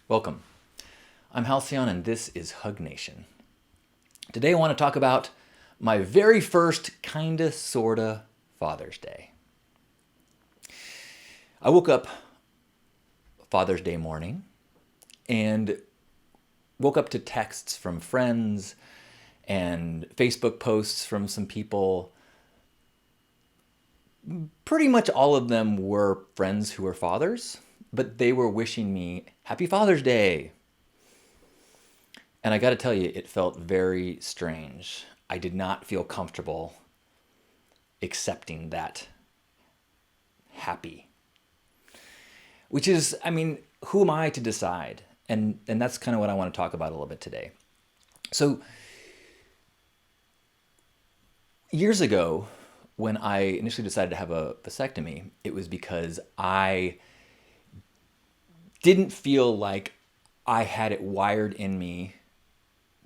Welcome. I'm Halcyon and this is Hug Nation. Today I want to talk about my very first kinda sorta Father's Day. I woke up Father's Day morning and woke up to texts from friends and Facebook posts from some people. Pretty much all of them were friends who were fathers, but they were wishing me Happy Father's Day. And I got to tell you, it felt very strange. I did not feel comfortable accepting that happy. Which is, who am I to decide? And that's kind of what I want to talk about a little bit today. So, years ago, when I initially decided to have a vasectomy, it was because I didn't feel like I had it wired in me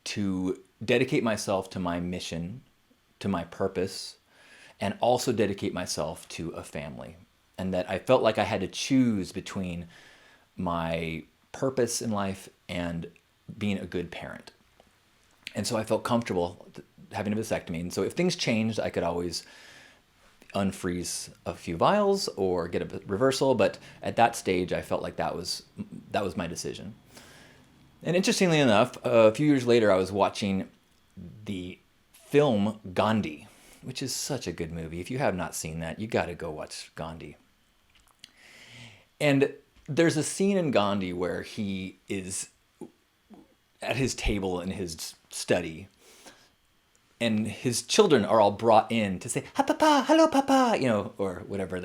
to dedicate myself to my mission, to my purpose, and also dedicate myself to a family. And that I felt like I had to choose between my purpose in life and being a good parent. And so I felt comfortable having a vasectomy. And so if things changed, I could always unfreeze a few vials or get a reversal. But at that stage, I felt like that was my decision. And interestingly enough, a few years later, I was watching the film Gandhi, which is such a good movie. If you have not seen that, you got to go watch Gandhi. And there's a scene in Gandhi where he is at his table in his study, and his children are all brought in to say, "Ha papa, hello papa," or whatever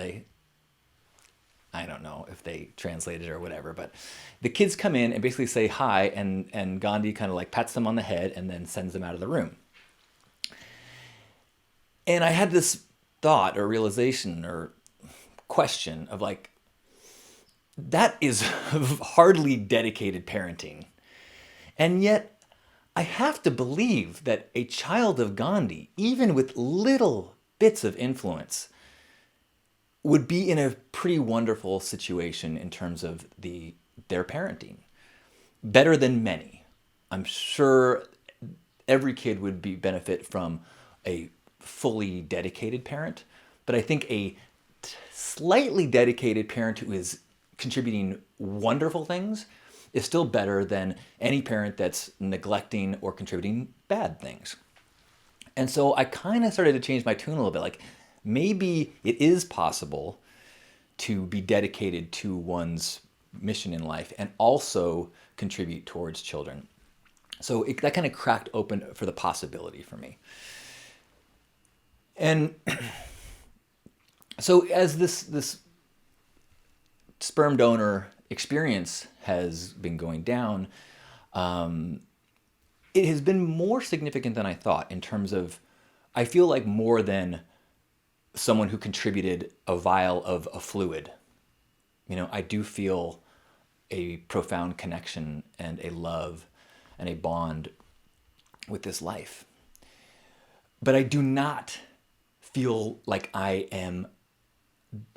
I don't know if they translated or whatever, but the kids come in and basically say hi, and Gandhi kind of like pats them on the head and then sends them out of the room. And I had this thought or realization or question of like, that is hardly dedicated parenting. And yet I have to believe that a child of Gandhi, even with little bits of influence, would be in a pretty wonderful situation in terms of their parenting. Better than many. I'm sure every kid would benefit from a fully dedicated parent, but I think a slightly dedicated parent who is contributing wonderful things is still better than any parent that's neglecting or contributing bad things. And so I kind of started to change my tune a little bit. Like, maybe it is possible to be dedicated to one's mission in life and also contribute towards children. So that kind of cracked open for the possibility for me. And so as this sperm donor experience has been going down, it has been more significant than I thought in terms of, I feel like more than someone who contributed a vial of a fluid. I do feel a profound connection and a love and a bond with this life. But I do not feel like I am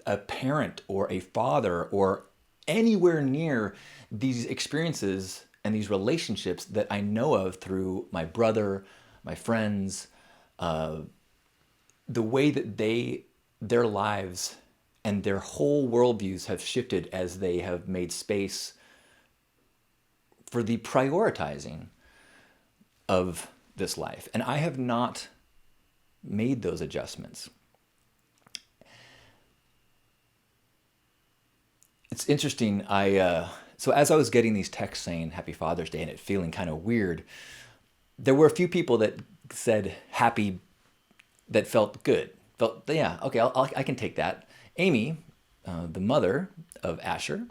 a parent or a father or anywhere near these experiences and these relationships that I know of through my brother, my friends, the way that their lives and their whole worldviews have shifted as they have made space for the prioritizing of this life. And I have not made those adjustments. It's interesting. So as I was getting these texts saying Happy Father's Day and it feeling kind of weird, there were a few people that said happy that felt good. Yeah, okay, I can take that. Amy, the mother of Asher,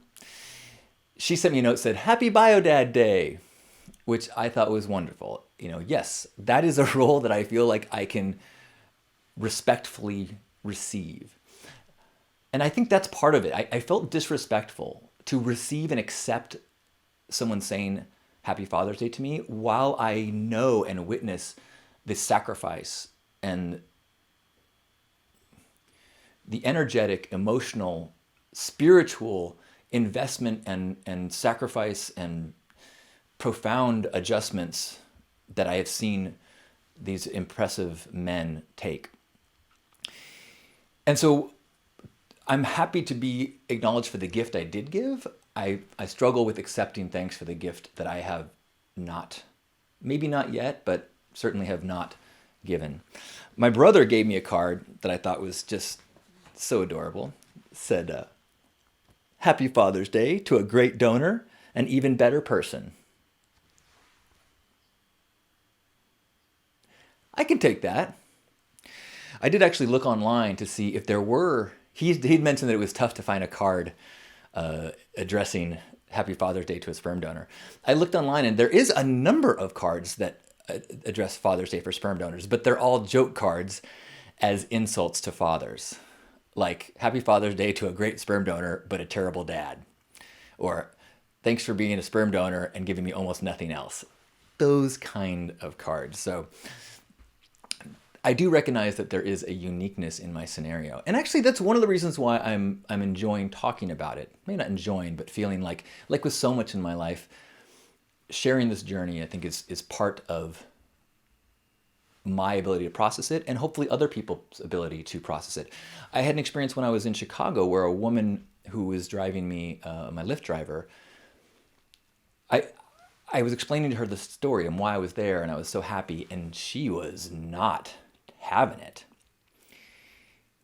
she sent me a note that said Happy Biodad Day, which I thought was wonderful. Yes, that is a role that I feel like I can respectfully receive. And I think that's part of it. I felt disrespectful to receive and accept someone saying Happy Father's Day to me while I know and witness the sacrifice and the energetic, emotional, spiritual investment and sacrifice and profound adjustments that I have seen these impressive men take. And so I'm happy to be acknowledged for the gift I did give. I struggle with accepting thanks for the gift that I have not, maybe not yet, but certainly have not given. My brother gave me a card that I thought was just so adorable. It said, Happy Father's Day to a great donor, an even better person. I can take that. I did actually look online to see if there were, he'd mentioned that it was tough to find a card addressing Happy Father's Day to a sperm donor. I looked online and there is a number of cards that address Father's Day for sperm donors, but they're all joke cards as insults to fathers. Like, Happy Father's Day to a great sperm donor, but a terrible dad. Or, thanks for being a sperm donor and giving me almost nothing else. Those kind of cards. So I do recognize that there is a uniqueness in my scenario. And actually, that's one of the reasons why I'm enjoying talking about it. Maybe not enjoying, but feeling like with so much in my life, sharing this journey, I think, is part of my ability to process it and hopefully other people's ability to process it. I had an experience when I was in Chicago where a woman who was driving me, my Lyft driver, I was explaining to her the story and why I was there, and I was so happy, and she was not having it.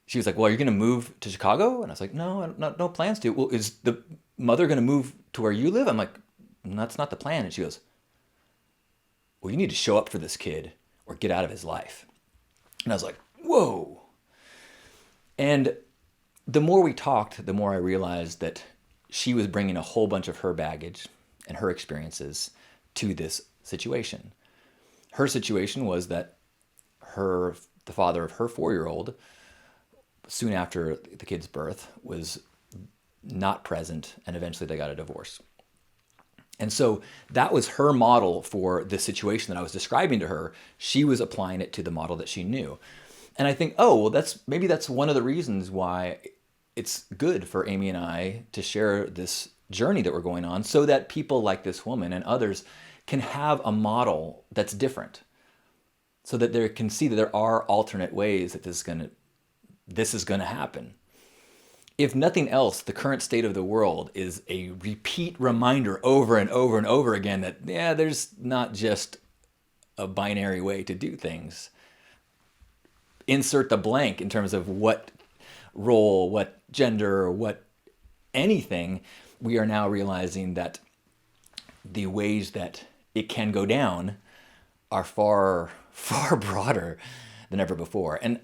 She was like, well, are you going to move to Chicago? And I was like, no, no plans to. Well, is the mother going to move to where you live? I'm like, that's not the plan. And she goes, well, you need to show up for this kid or get out of his life. And I was like, whoa. And the more we talked, the more I realized that she was bringing a whole bunch of her baggage and her experiences to this situation. Her situation was that the father of her 4-year-old, soon after the kid's birth, was not present, and eventually they got a divorce. And so that was her model for the situation that I was describing to her. She was applying it to the model that she knew. And I think, oh, well, maybe that's one of the reasons why it's good for Amy and I to share this journey that we're going on, so that people like this woman and others can have a model that's different, so that they can see that there are alternate ways that this is going to happen. If nothing else, the current state of the world is a repeat reminder over and over and over again that, yeah, there's not just a binary way to do things. Insert the blank in terms of what role, what gender, what anything. We are now realizing that the ways that it can go down are far, far broader than ever before. And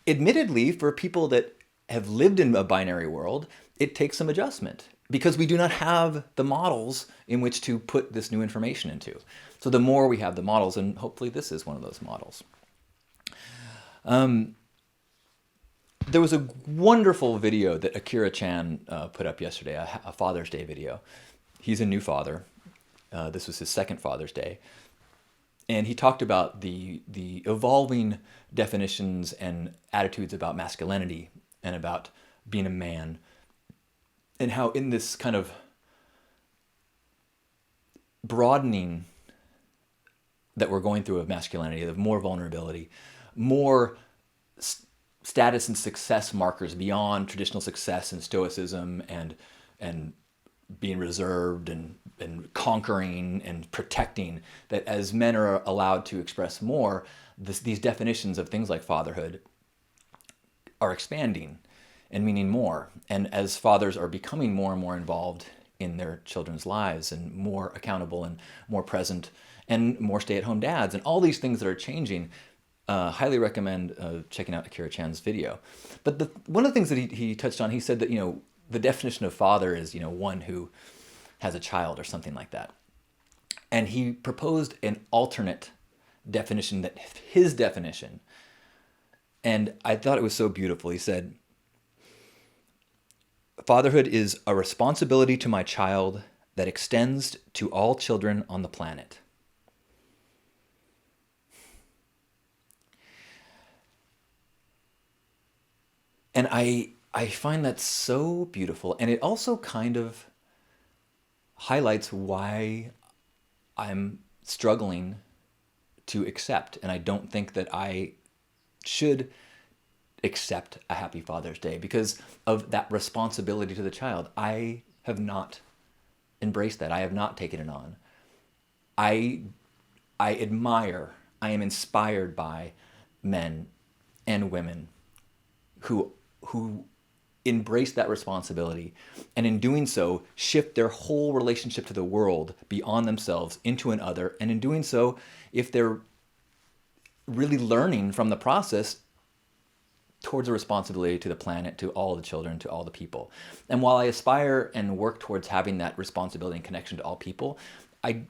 admittedly, for people that have lived in a binary world, it takes some adjustment because we do not have the models in which to put this new information into. So the more we have the models, and hopefully this is one of those models. There was a wonderful video that Akira Chan put up yesterday, a Father's Day video. He's a new father. This was his second Father's Day. And he talked about the evolving definitions and attitudes about masculinity and about being a man, and how in this kind of broadening that we're going through of masculinity, of more vulnerability, more status and success markers beyond traditional success and stoicism and being reserved and conquering and protecting, that as men are allowed to express more, these definitions of things like fatherhood are expanding and meaning more. And as fathers are becoming more and more involved in their children's lives and more accountable and more present and more stay-at-home dads and all these things that are changing, highly recommend checking out Akira Chan's video. But one of the things that he touched on, he said that, the definition of father is, one who has a child or something like that. And he proposed an alternate definition, that his definition. And I thought it was so beautiful. He said, fatherhood is a responsibility to my child that extends to all children on the planet. And I I find that so beautiful. And it also kind of highlights why I'm struggling to accept. And I don't think that I should accept a happy Father's Day because of that responsibility to the child. I have not embraced that. I have not taken it on. I admire, I am inspired by men and women who embrace that responsibility, and in doing so shift their whole relationship to the world beyond themselves into an other. And in doing so, if they're really learning from the process, towards a responsibility to the planet, to all the children, to all the people. And while I aspire and work towards having that responsibility and connection to all people, I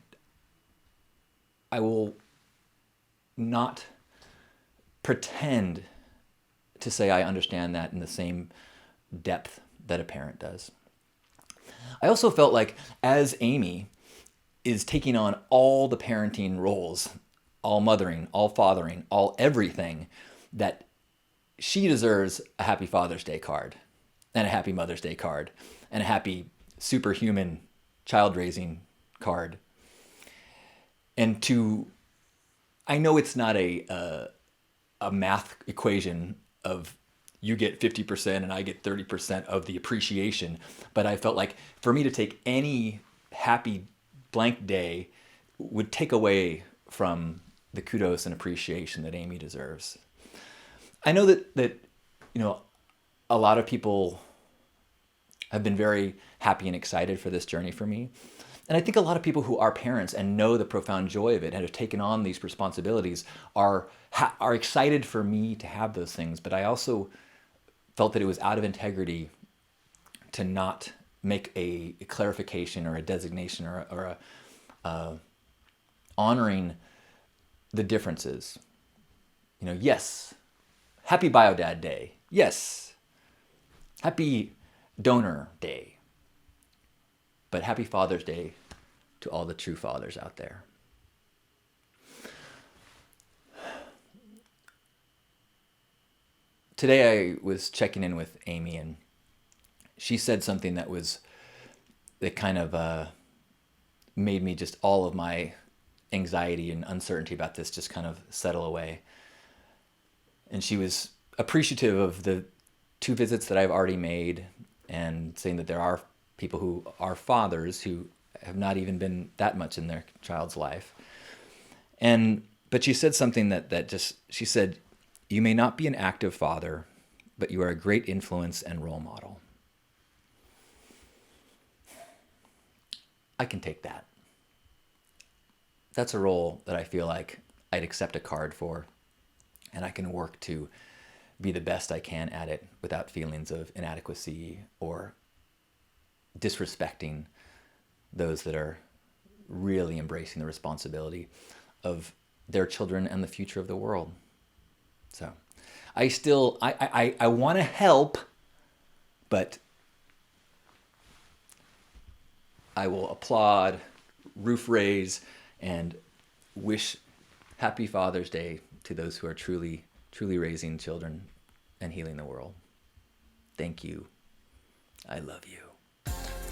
will not pretend to say I understand that in the same depth that a parent does. I also felt like as Amy is taking on all the parenting roles, all mothering, all fathering, all everything, that she deserves a happy Father's Day card and a happy Mother's Day card and a happy superhuman child raising card. And I know it's not a math equation of you get 50% and I get 30% of the appreciation, but I felt like for me to take any happy blank day would take away from the kudos and appreciation that Amy deserves. I know that a lot of people have been very happy and excited for this journey for me. And I think a lot of people who are parents and know the profound joy of it and have taken on these responsibilities are excited for me to have those things. But I also felt that it was out of integrity to not make a clarification or a designation or a honoring the differences. Yes, happy Biodad Day. Yes, happy Donor Day. But happy Father's Day to all the true fathers out there. Today I was checking in with Amy, and she said something that kind of made me just all of my anxiety and uncertainty about this just kind of settle away. And she was appreciative of the 2 visits that I've already made and saying that there are people who are fathers who have not even been that much in their child's life. But she said something she said, "You may not be an active father, but you are a great influence and role model." I can take that. That's a role that I feel like I'd accept a card for, and I can work to be the best I can at it without feelings of inadequacy or disrespecting those that are really embracing the responsibility of their children and the future of the world. So I want to help, but I will applaud, roof raise, and wish happy Father's Day to those who are truly raising children and healing the world. Thank you. I love you.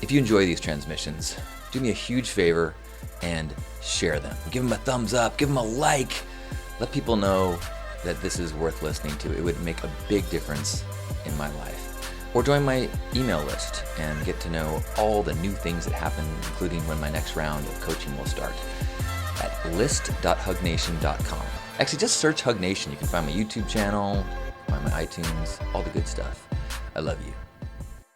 If you enjoy these transmissions, do me a huge favor and share them. Give them a thumbs up, give them a like. Let people know that this is worth listening to. It would make a big difference in my life. Or join my email list and get to know all the new things that happen, including when my next round of coaching will start at list.hugnation.com. Actually, just search Hug Nation. You can find my YouTube channel, find my iTunes, all the good stuff. I love you.